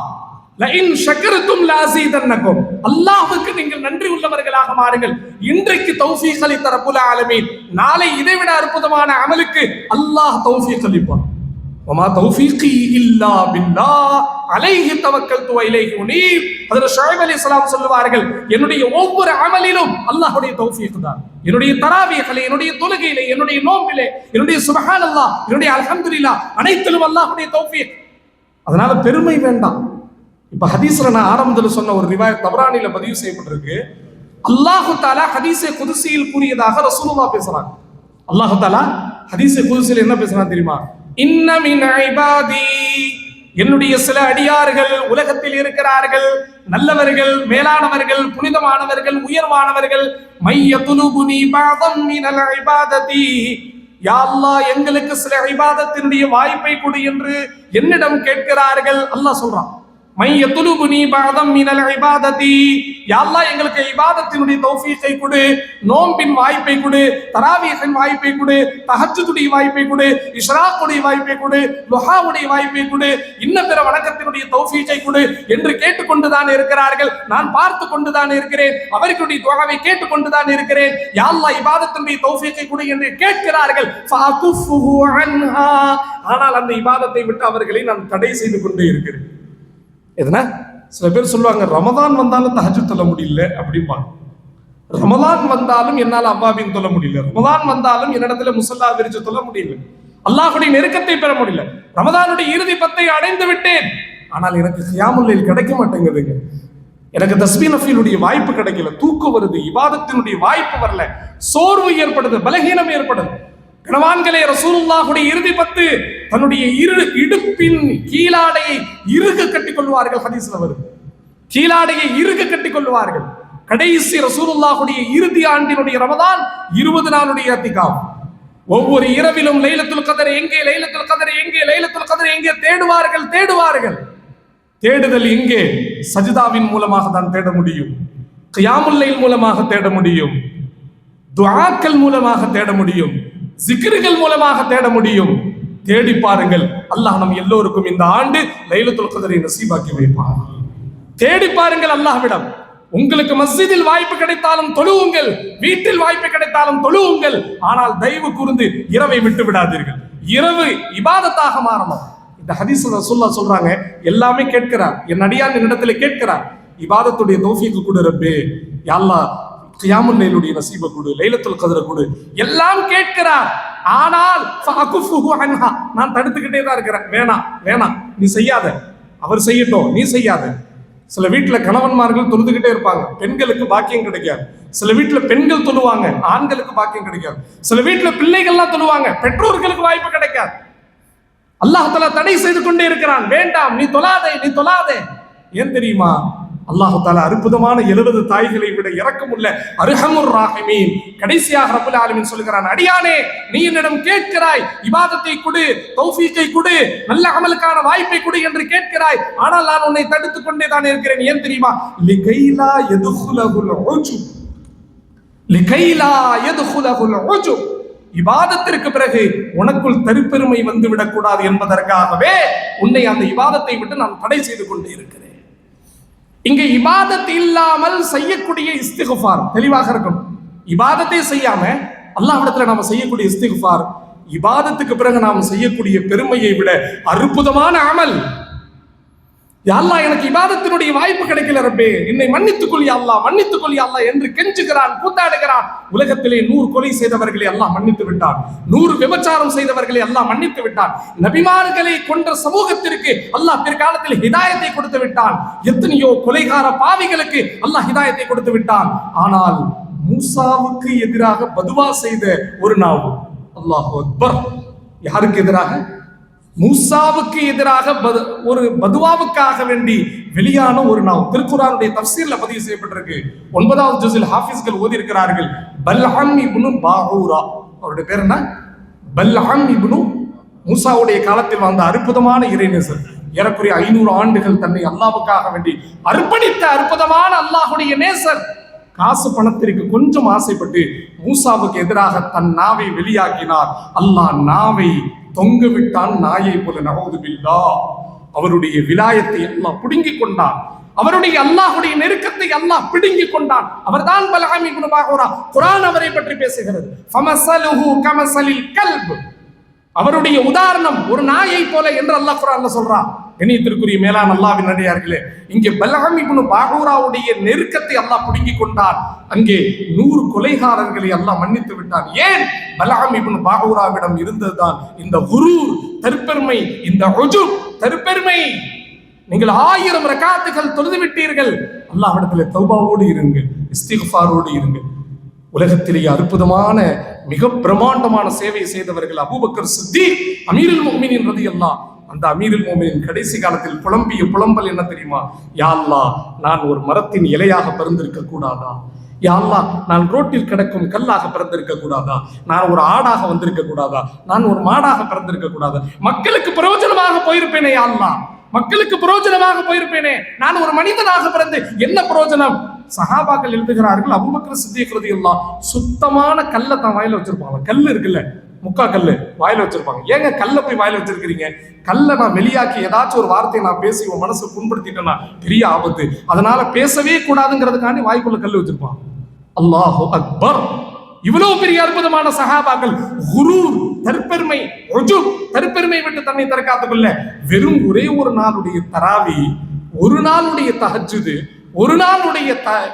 லஇன் ஷக்கர்தும் லஅஸீதன்னகும், அல்லாஹ்வுக்கு நீங்கள் நன்றி உள்ளவர்களாக மாறுங்கள். இன்றைக்கு தௌஃபீக் அளித்த ரப்புல் ஆலமீன் நாளை இதைவிட அற்புதமான அமலுக்கு அல்லாஹ் தௌஃபீக் அளிப்பான். வமா தௌஃபீகி இல்லா பில்லாஹ் அலைஹி தவக்கல்து வ இலைஹி உனீப். ஹஜ்ரத் ஷுஐப் அலைஹிஸ்ஸலாம் சொல்லுவார்கள், என்னுடைய ஒவ்வொரு அமலிலும் அல்லாஹ்வுடைய தௌஃபீக் தான். என்னுடைய தராவீஹிலே, என்னுடைய தொழுகையிலே, என்னுடைய நோம்பிலே, என்னுடைய சுப்ஹானல்லாஹ், என்னுடைய அல்ஹம்துலில்லாஹ் அனைத்திலும் அல்லாஹ்வுடைய தௌஃபீக். அதனால பெருமை வேண்டாம். இப்ப ஹதீஸ்ல நான் ஆரம்பத்தில் சொன்ன ஒரு ரிவாயத் தபரானில பதிவு செய்யப்பட்டிருக்கு. அல்லாஹு தஆலா ஹதீஸே குதுசியில் கூறியதாக ரசூலுல்லாஹ் பேசுறாங்க. அல்லாஹு தஆலா ஹதீஸே குதுசியில் என்ன பேசுறாங்க தெரியுமா? இன்ன மின் இபாதி, என்னுடைய சில அடியார்கள் உலகத்தில் இருக்கிறார்கள், நல்லவர்கள், மேலானவர்கள், புனிதமானவர்கள், உயர்வானவர்கள். மையதுலுபுனி பஅதம் மினல் இபாததி, யா அல்லாஹ் எங்களுக்கு சில இபாதத்தினுடைய வாய்ப்பை கொடு என்று என்னிடம் கேட்கிறார்கள். அல்லாஹ் சொல்றான், மையதுலுபுனி பஅதம் மினல் இபாததி, யா அல்லாஹ் எங்களுக்கு இபாதத்தினுடைய தௌஃபீகை கொடு, நோம்பின் வாய்ப்பை கொடு, தராவீஹின் வாய்ப்பை கொடு, தஹஜ்ஜுடைய வாய்ப்பை கொடு, இஷ்ராக்குடைய வாய்ப்பை கொடு, லுஹாவுடைய வாய்ப்பை கொடு, இன்ன பிற வணக்கத்தினுடைய தௌஃபீகை கொடு என்று கேட்டுக்கொண்டுதான் இருக்கிறார்கள். நான் பார்த்து கொண்டுதான் இருக்கிறேன், அவர்களுடைய துஆவை கேட்டுக்கொண்டுதான் இருக்கிறேன். யா அல்லாஹ் இபாதத்தினுடைய தௌஃபீகை கொடு என்று கேட்கிறார்கள். ஃபஅகுஃபுஹு அன்ஹா, ஆனால் அந்த இபாதத்தை விட்டு அவர்களை நான் தடை செய்து கொண்டே இருக்கிறேன். எதுனா சில பேர் சொல்லுவாங்க, ரமதான் வந்தாலும் தஹஜ்ஜுத் தொழ முடியல அப்படிம்பாங்க. ரமதான் வந்தாலும் என்னால் அவ்வாபின் தொழ முடியல, ரமதான் வந்தாலும் என்னிடத்துல முஸல்லா விரிச்சு தொழ முடியல, அல்லாஹ்வுடைய நெருக்கத்தை பெற முடியல, ரமதானுடைய இறுதி பத்தை அடைந்து விட்டேன், ஆனால் எனக்கு கியாமுல் லைல் கிடைக்க மாட்டேங்குதுங்க, எனக்கு தஸ்பீஹ் நஃபீலுடைய வாய்ப்பு கிடைக்கல, தூக்கம் வருது, இபாதத்தினுடைய வாய்ப்பு வரல, சோர்வு ஏற்படுது, பலகீனம் ஏற்படுது. கணவான்களே, ரசூலுல்லாஹுடைய இறுதி பத்து தன்னுடைய இடுப்பின் கீழாடையை இறுக கட்டிக் கொள்வார்கள். ஹதீஸ்ல வருது, கீழாடையை இறுக கட்டிக் கொள்வார்கள். கடைசி ரசூலுல்லாஹுடைய இறுதி ஆண்டினுடைய ரமதான் 20 நாளுடைய இஅ்திகாஃப். ஒவ்வொரு இரவிலும் லைலத்துல் கத்ர் எங்கே, லைலத்துல் கத்ர் எங்கே, லைலத்துல் கத்ர் எங்கே தேடுவார்கள். தேடுதல் எங்கே? சஜ்தாவின் மூலமாக தான் தேட முடியும், கியாமுல் லைல் மூலமாக தேட முடியும், துஆக்கள் மூலமாக தேட முடியும், ஜிக்ர்கள் மூலமாக தேட முடியும். தேடி பாருங்கள், அல்லாஹ் நம் எல்லோருக்கும் இந்த ஆண்டு லைலத்துல் கத்ரை நசீபாக்கி வைப்பார். தேடி பாருங்கள் அல்லாஹ்விடம். உங்களுக்கு மஸ்ஜிதில் வாய்ப்பு கிடைத்தாலும் தொழுவுங்கள், வீட்டில் வாய்ப்பு கிடைத்தாலும் தொழுவுங்கள். ஆனால் தயவு கூர்ந்து இரவை விட்டு விடாதீர்கள். இரவு இபாதத்தாக மாறணும். இந்த ஹதீஸ்ல ரசூலுல்லாஹ் சொல்றாங்க, எல்லாமே கேட்கிறார், என் அடியான் என்னிடத்துல கேட்கிறார், இபாதத்துடைய தௌஃபீக் கொடு ரப்பே, யா அல்லாஹ் கியாமுல் லைலுடைய நசீப கொடு, லைலத்துல் கத்ர கொடு, எல்லாம் கேட்கிறார். ஆனால் ஃபஅகுஃபுஹு அன்ஹா, நான் தடுத்துக்கிட்டே தான் இருக்கிறேன். வேணாம் நீ செய்யாத, அவர் செய்யட்டும், நீ செய்யாத. சில வீட்டுல கணவன்மார்கள் தொழுதுகிட்டே இருப்பாங்க, பெண்களுக்கு பாக்கியம் கிடைக்காது. சில வீட்டுல பெண்கள் தொழுவாங்க, ஆண்களுக்கு பாக்கியம் கிடைக்காது. சில வீட்டுல பிள்ளைகள்லாம் தொழுவாங்க, பெற்றோர்களுக்கு வாய்ப்பு கிடைக்காது. அல்லாஹ் தஆலா தடை செய்து கொண்டே இருக்கிறான். வேண்டாம், நீ தொழாதே. ஏன் தெரியுமா? அல்லாஹ் தஆலா அற்புதமான 70 தாய்களை விட இரக்கமுள்ள அர்ஹமுர் ராஹிமீன். கடைசியாக ரப்புல் ஆலமீன் சொல்கிறான், அடியானே நீ என்னிடம் கேட்கிறாய், இபாதத்தை கொடு, தௌஃபீக்கை கொடு, நல்ல அமலுக்கான வாய்ப்பை கொடு என்று கேட்கிறாய். ஆனால் நான் உன்னை தடுத்துக் கொண்டே தான் இருக்கிறேன். ஏன் தெரியுமா? லிகைலா யதுகுலகுல் உஜுப், லிகைலா யதுகுலகுல் உஜுப், இபாதத்திற்கு பிறகு உனக்குள் தரிப்பெருமை வந்து விடக்கூடாது என்பதற்காகவே உன்னை அந்த இபாதத்தை விட்டு நான் தடை செய்து கொண்டே இருக்கிறேன். இங்க இபாதத் இல்லாமல் செய்யக்கூடிய இஸ்திக்ஃபார் தெளிவாக இருக்கணும். இபாதத்தை செய்யாம அல்லாஹ்விடத்துல நாம செய்யக்கூடிய இஸ்திக்ஃபார், இபாதத்துக்கு பிறகு நாம் செய்யக்கூடிய பெருமையை விட அற்புதமான அமல். யா அல்லாஹ் எனக்கு இபாதத்தினுடைய வாய்ப்பு கிடைக்கல ரப்பே, என்னை மன்னித்துக்கொள் யா அல்லாஹ் என்று கெஞ்சுகிறான், கூத்தாடுகிறான். உலகத்திலே 100 கொலை செய்தவர்களை அல்லாஹ் மன்னித்து விட்டான், 100 விபச்சாரம் செய்தவர்களை அல்லாஹ் மன்னித்து விட்டான், நபிமார்களை கொன்ற சமூகத்திற்கு அல்லாஹ் பிற்காலத்தில் ஹிதாயத்தை கொடுத்து விட்டான், எத்தனையோ கொலைகார பாவிகளுக்கு அல்லாஹ் ஹிதாயத்தை கொடுத்து விட்டான். ஆனால் மூசாவுக்கு எதிராக பதுவா செய்த ஒரு நாவு, அல்லாஹு அக்பர், யாருக்கு எதிராக? மூசாவுக்கு எதிராக ஒரு பதுவாவுக்காக வேண்டி வெளியான ஒரு நாவ். திருக்குர்ஆனுடைய தஃப்சீர்ல பதிவு செய்யப்பட்டிருக்கு. 9வது ஜுஸில் ஹாஃபிஸ்கள் ஓதி இருக்கிறார்கள். பல்ஹம் இப்னு பாஊரா, அவருடைய பேர் என்ன? பல்ஹம் இப்னு, மூசாவுடைய காலத்தில் வாழ்ந்த அற்புதமான இறைநேசர். ஏறக்குறைய 500 ஆண்டுகள் தன்னை அல்லாஹ்வுக்காக வேண்டி அர்ப்பணித்த அற்புதமான அல்லாஹ்வுடைய நேசர். காசு பணத்திற்கு கொஞ்சம் ஆசைப்பட்டு மூசாவுக்கு எதிராக தன் நாவை வெளியாக்கினார். அல்லாஹ் நாவை தொங்க விட்டான், நாயை போல. நஊது பில்லாஹ். அவருடைய விலாயத்தை அல்லாஹ் புடுங்கிக் கொண்டான். அவருடைய அல்லாஹ்வுடைய நெருக்கத்தை அல்லாஹ் பிடுங்கிக் கொண்டான். அவர்தான் பல்ஆம் இப்னு பாகூரா. குர்ஆன் அவரை பற்றி பேசுகிறது. ஃபமஸலுஹு கமஸலில் கல்ப், அவருடைய உதாரணம் ஒரு நாயை போல என்று அல்லாஹ் குர்ஆன்ல சொல்றான். கண்ணியத்திற்குரிய மேலான அல்லாஹ்வின் அடியார்களே, இங்கே பல்ஆம் இப்னு பாகூராவுடைய நெருக்கத்தை அல்லாஹ் புடுங்கிக் கொண்டான். அங்கே 100 கொலைகாரர்களை அல்லாஹ் மன்னித்து விட்டான். ஏன்? பல்ஆம் இப்னு பாகூராவிடம் இருந்ததுதான் இந்த குரூர், தற்பெருமை, இந்த உஜுப், தற்பெருமை. நீங்கள் 1000 ரகாத்துகள் தொழுது விட்டீர்கள், அல்லாஹ்விடத்திலே தௌபாவோடு இருங்கள், இஸ்திக்ஃபாரோடு இருங்கள். உலகத்திலேயே அற்புதமான மிக பிரமாண்டமான சேவை செய்தவர்கள் அபூபக்கர் சித்தீக் அமீருல் முஃமினீன் ரலியல்லாஹு. அந்த அமீருல் முஃமினீன் கடைசி காலத்தில் புலம்பிய புலம்பல் என்ன தெரியுமா? யா அல்லாஹ், நான் ஒரு மரத்தின் இலையாக பிறந்திருக்க கூடாதா? யா அல்லாஹ், நான் ரோட்டில் கிடக்கும் கல்லாக பிறந்திருக்க கூடாதா? நான் ஒரு ஆடாக வந்திருக்க கூடாதா? நான் ஒரு மாடாக பிறந்திருக்க கூடாதா? மக்களுக்கு பிரயோஜனமாக போயிருப்பேனே யா அல்லாஹ், மக்களுக்கு பிரயோஜனமாக போயிருப்பேனே. நான் ஒரு மனிதனாக பிறந்து என்ன பிரயோஜனம்? சஹாபாக்கள் எழுதுகிறார்கள், அபூபக்கர் சித்திக் ரலியல்லாஹு சுத்தமான கல்லை தான் வாயில வச்சிருப்பாங்க. கல் இருக்குல்ல, முக்கா கல்லு வாயில வச்சிருப்பாங்க. ஏங்க கல்லை போய் வாயில வச்சிருக்கிறீங்க? கல்லை நான் வெளியாக்கி ஏதாச்சும் ஒரு வார்த்தையை நான் பேசி உன் மனசு புண்படுத்திட்டேன்னா பெரிய ஆபத்து, அதனால பேசவே கூடாதுங்கிறதுக்காண்டி வாய்க்குள்ள கல் வச்சிருப்பாங்க. அல்லாஹு அக்பர்! இவ்வளவு பெரிய அற்புதமான சஹாபாக்கள் குரூர், தற்பெருமை, உஜுப், தற்பெருமை விட்டு தன்னை தற்காத்துக் கொள்ள வெறும் ஒரே ஒரு நாளுடைய தராவி, ஒரு நாளுடைய தஹஜ்ஜுது, ஒரு நாளுடைய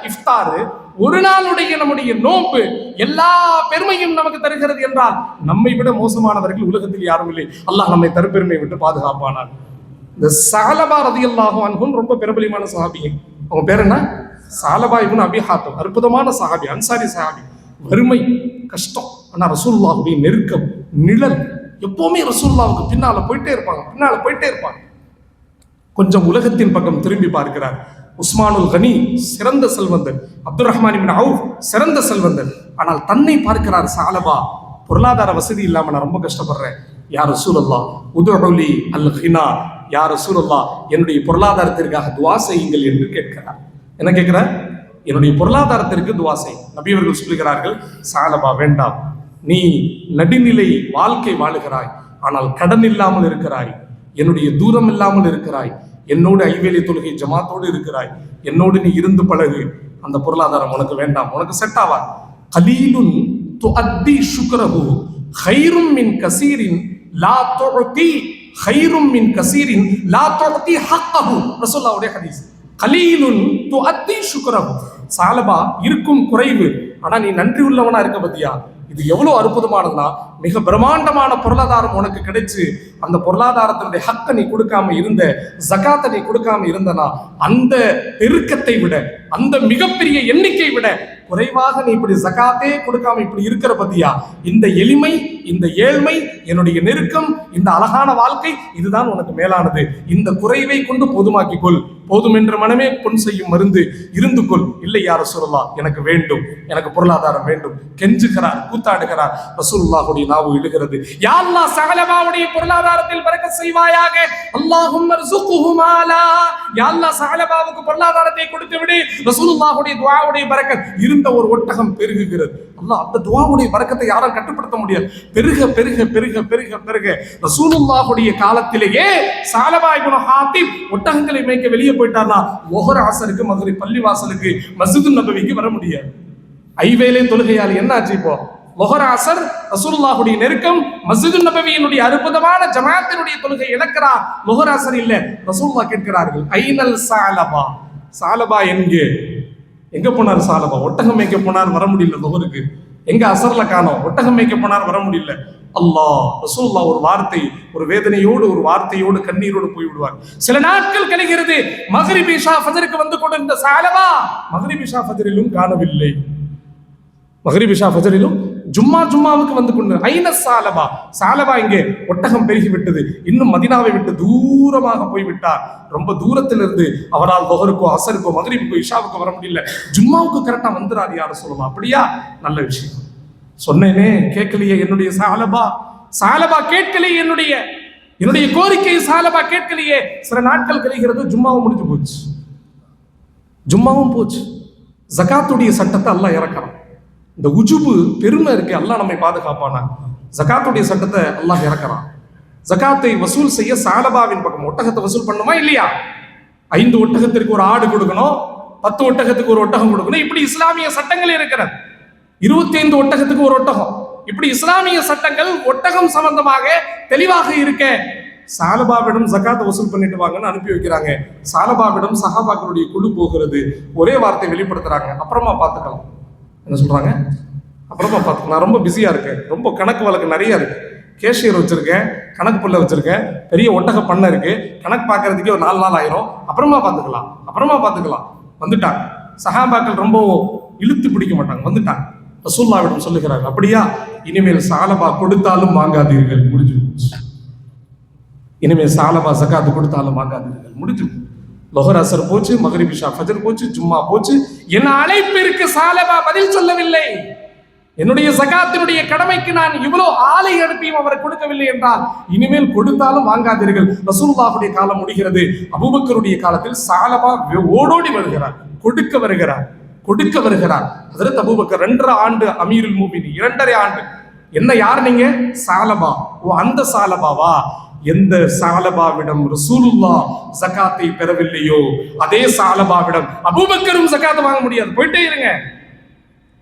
இஃப்தாரு, ஒரு நாளுடைய நம்முடைய நோன்பு எல்லா பெருமையும் நமக்கு தருகிறது என்றால் நம்மை விட மோசமானவர்கள் உலகத்தில் யாரும் இல்லை. அல்லாஹ் நம்மை தற்பெருமை விட்டு பாதுகாப்பானார். இந்த ஸஅலபா ரலியல்லாஹு அன்ஹு ரொம்ப பிரபலமான சஹாபி. அவங்க பேர் என்ன? ஸஅலபா இப்னு அபி ஹாத்திம். அற்புதமான சஹாபி, அன்சாரி சஹாபி. வறுமை, கஷ்டம், ஆனா ரசூலுல்லாஹுடைய நெருக்கம், நிழல். எப்பவுமே ரசூலுல்லாஹுக்கு பின்னால போயிட்டே இருப்பாங்க. கொஞ்சம் உலகத்தின் பக்கம் திரும்பி பார்க்கிறார். உஸ்மானுல் கனி சிறந்த செல்வந்தர், அப்துல் ரஹ்மான் இப்னு அவுஃப் சிறந்த செல்வந்தர். ஆனால் தன்னை பார்க்கிறார் ஸஅலபா, பொருளாதார வசதி இல்லாம நான் ரொம்ப கஷ்டப்படுறேன். யா ரசூலல்லாஹ் உதுஉலி அல் கினா, யா ரசூலல்லாஹ் என்னுடைய பொருளாதாரத்திற்காக துஆ செய்யுங்கள் என்று கேட்கிறார். என்ன கேட்கிறார்? என்னுடைய பொருளாதாரத்திற்கு துஆ செய். நபி அவர்கள் சொல்கிறார்கள், ஸஅலபா வேண்டாம், நீ நடுநிலை வாழ்க்கை வாழுகிறாய், ஆனால் கடன் இல்லாமல் இருக்கிறாய், என்னுடைய தூரம் இல்லாமல் இருக்கிறாய், என்னோடு ஐவேளை தொழுகை ஜமாத்தோடு இருக்கிறாய், என்னோடு நீ இருந்து பழகு. அந்த பொருளாதாரம் உனக்கு வேண்டாம், உனக்கு செட் ஆவா. கலீலுன் துஅத்தி ஷுக்ரஹு கைரும் மின் கசீரின் லா துஅதி, கைரும் மின் கசீரின் லா துஅதி ஹக்கஹு. ரசூலுல்லாஹ்வுடைய ஹதீஸ். கலீலுன் துஅத்தி ஷுக்ரஹு. ஸஅலபா, இருக்கும் குறைவு, ஆனா நீ நன்றி உள்ளவனா இருக்க பத்தியா? இது எவ்வளவு அற்புதமானதுன்னா, மிக பிரம்மாண்டமான பொருளாதாரம் உனக்கு கிடைச்சு அந்த பொருளாதாரத்தினுடைய ஹக்க நீ கொடுக்காம இருந்த, ஜகாத்தை நீ கொடுக்காம இருந்தனா, அந்த பெருக்கத்தை விட, அந்த மிகப்பெரிய எண்ணிக்கை விட குறைவாக நீ இப்படி ஜகாத்தே கொடுக்காம இப்படி இருக்கிற பத்தியா? இந்த எளிமை, இந்த ஏழ்மை, என்னுடைய நெருக்கம், இந்த அழகான வாழ்க்கை, இதுதான் உனக்கு மேலானது. இந்த குறைவை கொண்டு போதுமாக்கிக் கொள். போதும் என்ற மனமே பொன் செய்யும் மருந்து, இருந்து கொள். இல்லை யா ரசூலுல்லாஹ், எனக்கு வேண்டும், எனக்கு பொருளாதாரம் வேண்டும். கெஞ்சுகிறார், கூத்தாடுகிறார். ரசூலுல்லாஹுடைய நாவு இழுகிறது. யா அல்லாஹ், ஸஅலபாவுடைய பொருளாதாரத்தில் பரக்கத் செய்வாயாக. அல்லாஹும்ம ர்ஸுக்ஹு மாலா. யா அல்லாஹ், ஸஅலபாவுக்கு பொருளாதாரத்தை கொடுத்து விடு. ரசூலுல்லாஹுடைய துஆவுடைய பரக்கத். இருந்த ஒரு ஒட்டகம் பெருகுகிறது. அல்லாஹ் அந்த துஆவுடைய பரக்கத்தை யாரும் கட்டுப்படுத்த முடியாது. பெருக பெருக பெருக பெருக பெருக ரசூலுல்லாஹுடைய காலத்திலேயே ஸஅலபா இப்னு ஹாத்திம் ஒட்டகங்களை மேய்க்க வெளியே போயிட்டார்னா லுஹர் அஸருக்கு மக்ரிப் பள்ளிவாசலுக்கு மஸ்ஜிதுன் நபவிக்கு வர முடியாது. ஐவேளை தொழுகையால் என்ன ஆச்சு? இப்போ லுஹர் அஸர் ரசூலுல்லாஹுடைய நெருக்கம், மஸ்ஜிதுன் நபவியினுடைய அற்புதமான ஜமாஅத்தினுடைய தொழுகை இழக்கிறார். லுஹர் அஸர் இல்ல. ரசூலுல்லாஹ் கேட்கிறார்கள், ஐனல் ஸஅலபா, ஸஅலபா எங்க போனார்? ஸஅலபா ஒட்டகம் மேய்க்க போனார், வர முடியல. லுஹருக்கு எங்க? அஸர்ல காணோம். ஒட்டகம் மேய்க்க போனார், வர முடியல. அல்லாஹ், ரசூலுல்லாஹ் ஒரு வார்த்தை, ஒரு வேதனையோடு, ஒரு வார்த்தையோடு, கண்ணீரோடு போய் விடுவார். சில நாட்கள் கழிகிறது. மக்ரிப் இஷா ஃபஜ்ருக்கு வந்து கொண்டிருந்த ஸஅலபா மக்ரிப் இஷா ஃபஜ்ரிலும் காணவில்லை. மக்ரிப் இஷா ஃபஜ்ரிலும் ஜும்மாவுக்கு வந்து கொண்டு ஐன ஸஅலபா, ஸஅலபா இங்கே ஒட்டகம் பெருகி விட்டது. இன்னும் மதீனாவை விட்டு தூரமாக போய்விட்டார். ரொம்ப தூரத்திலிருந்து அவரால் லுஹருக்கோ அஸருக்கோ மக்ரிபுக்கோ இஷாவுக்கோ வர முடியல. ஜும்மாவுக்கு கரெக்டா வந்துறாரு. யார சொல்லலாம்? அப்படியா? நல்ல விஷயம். சொன்னேனே, கேட்கலையே என்னுடைய ஸஅலபா கேட்கலையே என்னுடைய கோரிக்கையை ஸஅலபா கேட்கலையே. சில நாட்கள் கழிகிறது. ஜும்மாவும் முடிஞ்சு போச்சு. ஜும்மாவும் போச்சு. ஜகாத்துடைய சட்டத்தை அல்லாஹ் இறக்குறான். இந்த உஜுபு, பெருமை இருக்கு, அல்லாஹ் நம்மை பாதுகாப்பானா. ஜகாத்துடைய சட்டத்தை அல்லாஹ் இறக்குறான். ஜகாத்தை வசூல் செய்ய சாலபாவின் பக்கம், ஒட்டகத்தை வசூல் பண்ணுமா இல்லையா? 5 ஒட்டகத்திற்கு ஒரு ஆடு கொடுக்கணும், 10 ஒட்டகத்துக்கு ஒரு ஒட்டகம் கொடுக்கணும். இப்படி இஸ்லாமிய சட்டங்கள் இருக்கிறது. 25 ஒட்டகத்துக்கு ஒரு ஒட்டகம். இப்படி இஸ்லாமிய சட்டங்கள் ஒட்டகம் சம்பந்தமாக தெளிவாக இருக்க சாலபாவிடம் ஜகாத்தை வசூல் பண்ணிட்டு வாங்கன்னு அனுப்பி வைக்கிறாங்க. சாலபாவிடம் சஹாபாக்களுடைய குழு போகிறது. ஒரே வார்த்தை வெளிப்படுத்துறாங்க, அப்புறமா பார்த்துக்கலாம். என்ன சொல்றாங்க? அப்புறமா பார்த்து, நான் ரொம்ப பிஸியா இருக்கேன், ரொம்ப கணக்கு வழக்கு நிறைய இருக்கு, கேஷியர் வச்சிருக்கேன், கணக்கு புள்ள வச்சிருக்கேன், பெரிய ஒட்டக பண்ணை இருக்கு, கணக்கு பார்க்கறதுக்கே ஒரு 4 நாள் ஆயிரும், அப்புறமா பார்த்துக்கலாம். வந்துட்டாங்க. சஹாபாக்கள் ரொம்ப இழுத்து பிடிக்க மாட்டாங்க, வந்துட்டாங்க. ரசூலுல்லாஹ்விடம் சொல்லுகிறாங்க, அப்படியா, இனிமேல் சாலபா கொடுத்தாலும் வாங்காதீர்கள், முடிஞ்சு. இனிமேல் சாலபா ஜகாத்து கொடுத்தாலும் வாங்காதீர்கள், முடிஞ்சு. லொஹர் அசர் போச்சு, மக்ரிப் இஷா ஃபஜர் போச்சு, ஜும்மா போச்சு. என் அழைப்பிற்கு சாலபா பதில் சொல்லவில்லை. என்னுடைய ஜகாத்தினுடைய கடமைக்கு நான் இவ்வளவு ஆளை அனுப்பியும் அவர் கொடுக்கவில்லை என்றால் இனிமேல் கொடுத்தாலும் வாங்காதீர்கள். ரசூலுல்லாஹ்வுடைய காலம் முடிகிறது. அபூபக்கருடைய காலத்தில் சாலபா ஓடோடி வருகிறார், கொடுக்க வருகிறார். ஹஜ்ரத் அபூபக்கர் 2.5 ஆண்டு அமீருல் மூமினீன், 2.5 ஆண்டு. என்ன, யார் நீங்க? சாலபா. ஓ, அந்த சாலபாவா? எந்த சாலபாவிடம் ரசூலுல்லாஹ் ஜகாத்தை பெறவில்லையோ அதே சாலபாவிடம் அபூபக்கரும் ஜகாத்தை வாங்க முடியாது. போயிட்டே இருங்க.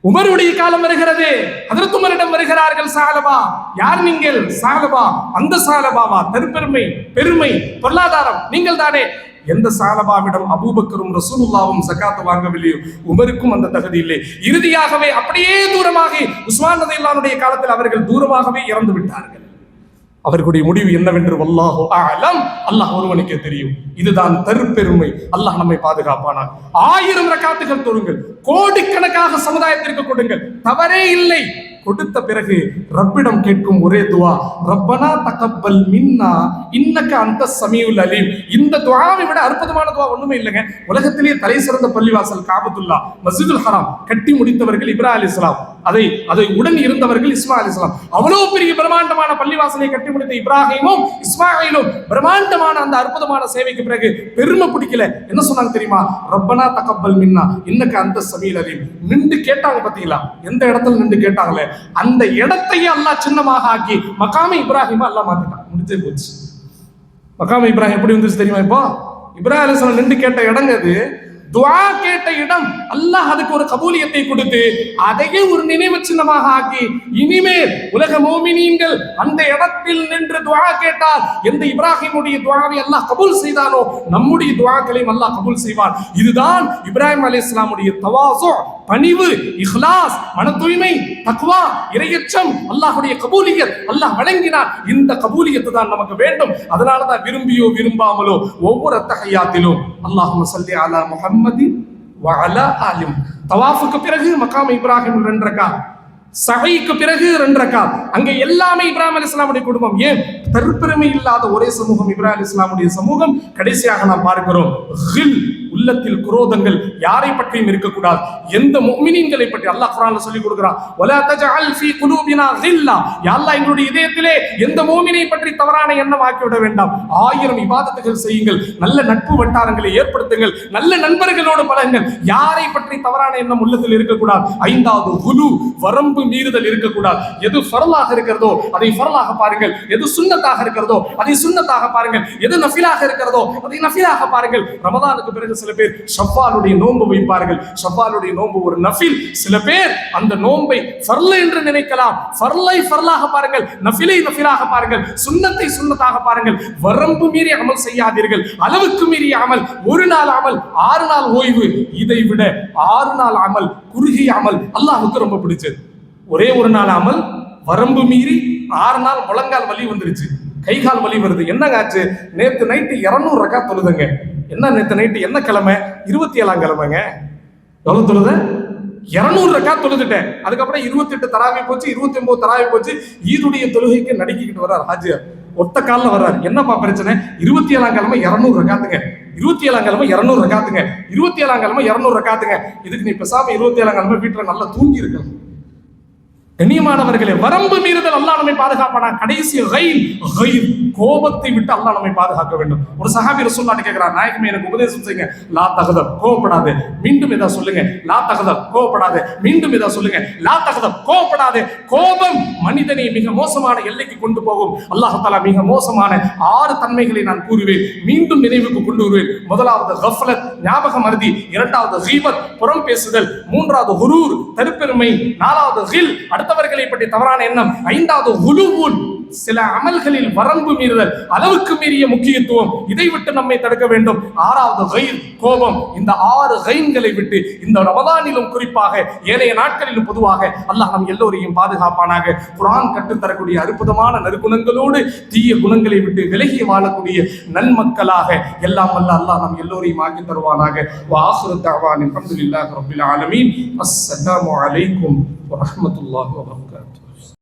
உமருடைய காலம் வருகிறது. ஹஜ்ரத் உமரிடம் வருகிறார்கள் சாலபா. யார் நீங்கள்? சாலபா. அந்த சாலபாவா? பெருமை, பொருளாதாரம் நீங்கள் தானே. எந்த சாலபாவிடம் அபூபக்கரும் ரசூலுல்லாஹ்வும் ஜகாத் வாங்கவில்லையோ உமருக்கும் அந்த தகுதி இல்லை. இறுதியாகவே அப்படியே தூரமாக உஸ்மான் ரலியல்லாஹு அன்ஹுடைய காலத்தில் அவர்கள் தூரமாகவே இறந்து விட்டார்கள். அவர்களுடைய முடிவு என்னவென்று வல்லாஹு அஅலம், அல்லாஹ் ஒருவனுக்கே தெரியும். இதுதான் பெருமை. அல்லாஹ் நம்மை பாதுகாப்பானார். 1000 ரக்காத்துகள் தொழுங்கள், கோடிக்கணக்காக சமுதாயத்திற்கு கொடுங்கள், தவறே இல்லை. கொடுத்த பிறகு ரப்பிடம் கேட்கும் ஒரே துவா, ரப்பனா தகப்பல் மின்னா இன்னக அந்த சமீஉல் அலீம். இந்த துஆவை விட அற்புதமான துவா ஒண்ணுமே இல்லைங்க. உலகத்திலேயே தலை சிறந்த பள்ளிவாசல் காபத்துல்லா, மஸ்ஜிதுல் ஹராம் கட்டி முடித்தவர்கள் இப்ராஹிம் அலைஹிஸ்ஸலாம், அதை உடன் இருந்தவர்கள் இஸ்மாயில் அலைஹிஸ்ஸலாம். அவ்வளவு பெரிய பிரம்மாண்டமான பள்ளிவாசலை கட்டி முடித்த இப்ராஹிமும் இஸ்மாயிலும் பிரம்மாண்டமான அந்த அற்புதமான சேவைக்கு பிறகு பெருமை பிடிக்கல. என்ன சொன்னாங்க தெரியுமா? ரப்பனா தகப்பல் மின்னா இன்னக அந்த சமீஉல் அலீம். நின்று கேட்டாங்க. பாத்தீங்களா? எந்த இடத்துல நின்று கேட்டாங்களே அந்த இடத்தையே அல்லாஹ் சின்னமாக ஆக்கி மகாமே இப்ராஹிம் அல்லாஹ் மாத்திட்டான். முடிஞ்சே போச்சு. மகாமே இப்ராஹிம் எப்படி வந்துச்சு தெரியுமா? இப்போ இப்ராஹிம் அலைஹிஸ்ஸலாம் நின்று கேட்ட இடங்க அது, துஆ கேட்ட இடம். அல்லாஹ் அதுக்கு ஒரு கபூலியத்தை கொடுத்து அதையே ஒரு நினைவு சின்னமாக ஆக்கி இனிமேல் உலக மோமினீன்கள் அந்த இடத்தில் நின்று துஆ கேட்டால் எந்த இப்ராஹிமுடைய துஆவை அல்லாஹ் கபூல் செய்தானோ நம்முடைய துஆக்களையும் அல்லாஹ் கபூல் செய்வான். இதுதான் இப்ராஹிம் அலைஹிஸ்ஸலாமுடைய தவாசு, பணிவு, இஹ்லாஸ், மன தூய்மை, தக்வா, இறையச்சம், அல்லாஹ்வுடைய கபூலியத் அல்லாஹ் வழங்கினார். இந்த கபூலியத்து தான் நமக்கு வேண்டும். அதனால தான் விரும்பியோ விரும்பாமலோ ஒவ்வொரு தஹியாத்திலும் அல்லாஹும்ம ஸல்லி அலா முஹம்மதின் வ அலா ஆலி. தவாஃபுக்கு பிறகு மகாம் இப்ராஹிம் 2 ரக்காத், சஹீக்கு பிறகு 2 ரக்காத். அங்கே எல்லாமே இப்ராஹிம் அலைஹிஸ்ஸலாமுடைய குடும்பம். ஏன் தற்பெருமை இல்லாத ஒரே சமூகம் இப்ராஹிம் அலைஹிஸ்ஸலாமுடைய சமூகம். கடைசியாக நாம் பார்க்கிறோம், ஹில், உள்ளத்தில் குரோதங்கள் யாரை பற்றியும் இருக்கக்கூடாது. எந்த முஃமினீன்களை பற்றி அல்லாஹ் குர்ஆன்ல சொல்லி கொடுக்கிறான், வலா தஜஅல் ஃபீ குலூபினா கில்லா. யா அல்லாஹ் எங்களுடைய இதயத்திலே எந்த முஃமினை பற்றி தவறான எண்ணம் ஆக்கி விட வேண்டாம். 1000 இபாதத்துகள் செய்யுங்கள், நல்ல நட்பு வட்டாரங்களை ஏற்படுத்துங்கள், நல்ல நண்பர்களோடு பழகுங்கள். யாரை பற்றி தவறான எண்ணம் உள்ளத்தில் இருக்கக்கூடாது. 5வது குலு, வரம்பு மீறுதல் இருக்கக்கூடாது. எது ஃபர்லாக இருக்கிறதோ அதை ஃபர்லாக பாருங்கள், எது சுன்னத்தாக இருக்கிறதோ அதை சுன்னத்தாக பாருங்கள், எது நஃபிலாக இருக்கிறதோ அதை நஃபிலாக பாருங்கள். ரமதானுக்கு பிறகு சில பேர் ஷவ்வாலுடைய நோன்பு வைப்பார்கள். ஷவ்வாலுடைய நோன்பு ஒரு நஃபில். சில பேர் அந்த நோன்பை ஃபர்ல என்று நினைக்கலாம். ஃபர்லை ஃபர்லாக பாருங்கள், நஃபிலை நஃபிலாக பாருங்கள், சுன்னத்தை சுன்னத்தாக பாருங்கள். வரம்பு மீறி அமல் செய்யாதீர்கள். அளவுக்கு மீறிய அமல், ஒரு நாள் அமல் 6 நாள் ஓய்வு. இதை விட 6 நாள் அமல், குறுகிய அமல் அல்லாஹ்வுக்கு ரொம்ப பிடிச்சது. ஒரே ஒரு நாள் அமல் வரம்பு மீறி 6 நாள் முழங்கால் வலி வந்துருச்சு, கை கால் வலி வருது. என்னங்க ஆச்சு? நேத்து நைட்டு 200 ரக்காத் தொழுதுங்க. என்ன நேத்து நைட்டு என்ன கிழமை? 27ஆம் கிழமைங்க. எவ்வளவு தொழுத? 200 ரக்காத் தொழுதுட்டேன். அதுக்கப்புறம் 28 தராவி போச்சு, 29 தராவி போச்சு. ஈதுடைய தொழுகைக்கு நடிக்கிட்டு வர்றார் ஹாஜியார். ஒத்த காலில் வர்றாரு. என்னப்பா பிரச்சனை? 27ஆம் கிழமை 200 ரக்காத்துங்க, 27ஆம் கிழமை 200 ரக்காத்துங்க, 27ஆம் கிழமை 200 ரக்காத்துங்க. இதுக்கு நீ பேசாம 27ஆம் கிழமை வீட்டுல நல்லா தூங்கி இருக்கலாம். கண்ணியமானவர்களே, வரம்பு மீறுதல் அல்லாஹ் நம்மை பாதுகாப்பானா. கடைசி கோபத்தை விட்டு அல்லாஹ் நம்மை பாதுகாக்க வேண்டும். ஒரு சஹாபி ரசூலுல்லாஹ் கேட்கிறார், நாயகமே எனக்கு உபதேசம் செய்யுங்க. லா தகதப், கோபப்படாதே. மீண்டும் இதை சொல்லுங்க. லா தகதப், கோபப்படாதே. மீண்டும் இதை சொல்லுங்க. லா தகதப், கோபப்படாதே. கோபம் மனிதனை மிக மோசமான எல்லைக்கு கொண்டு போகும். அல்லாஹ் தஆலா மிக மோசமான 6 தன்மைகளை நான் கூறுவேன், மீண்டும் நினைவுக்கு கொண்டு வருவேன். முதலாவது கஃப்லத், ஞாபக மறதி. இரண்டாவது கீபத், புறம் பேசுதல். மூன்றாவது குரூர், தற்பெருமை. நாலாவது கில், அடுத்தவர்களை பற்றி தவறான எண்ணம். ஐந்தாவது குலுவுன், சில அமல்களில் வரம்பு மீறுதல், அளவுக்கு மீறிய முக்கியத்துவம். இதை விட்டு நம்மை தடுக்க வேண்டும். ஆறாவது கைர், கோபம். இந்த 6 கைன்களை விட்டு இந்த ரமதானிலும் குறிப்பாக ஏனைய நாட்களிலும் பொதுவாக அல்லாஹ் நம் எல்லோரையும் பாதுகாப்பானாக. குர்ஆன் கற்றுத்தரக்கூடிய அற்புதமான நற்குணங்களோடு தீய குணங்களை விட்டு விலகி வாழக்கூடிய நன்மக்களாக எல்லாம் வல்ல அல்லாஹ் நம் எல்லோரையும் ஆக்கி தருவானாக. வஆகிரு தஅவானா அல்ஹம்துலில்லாஹி ரப்பில் ஆலமீன். அஸ்ஸலாமு அலைக்கும் வரஹ்மத்துல்லாஹி வபரகாத்துஹு.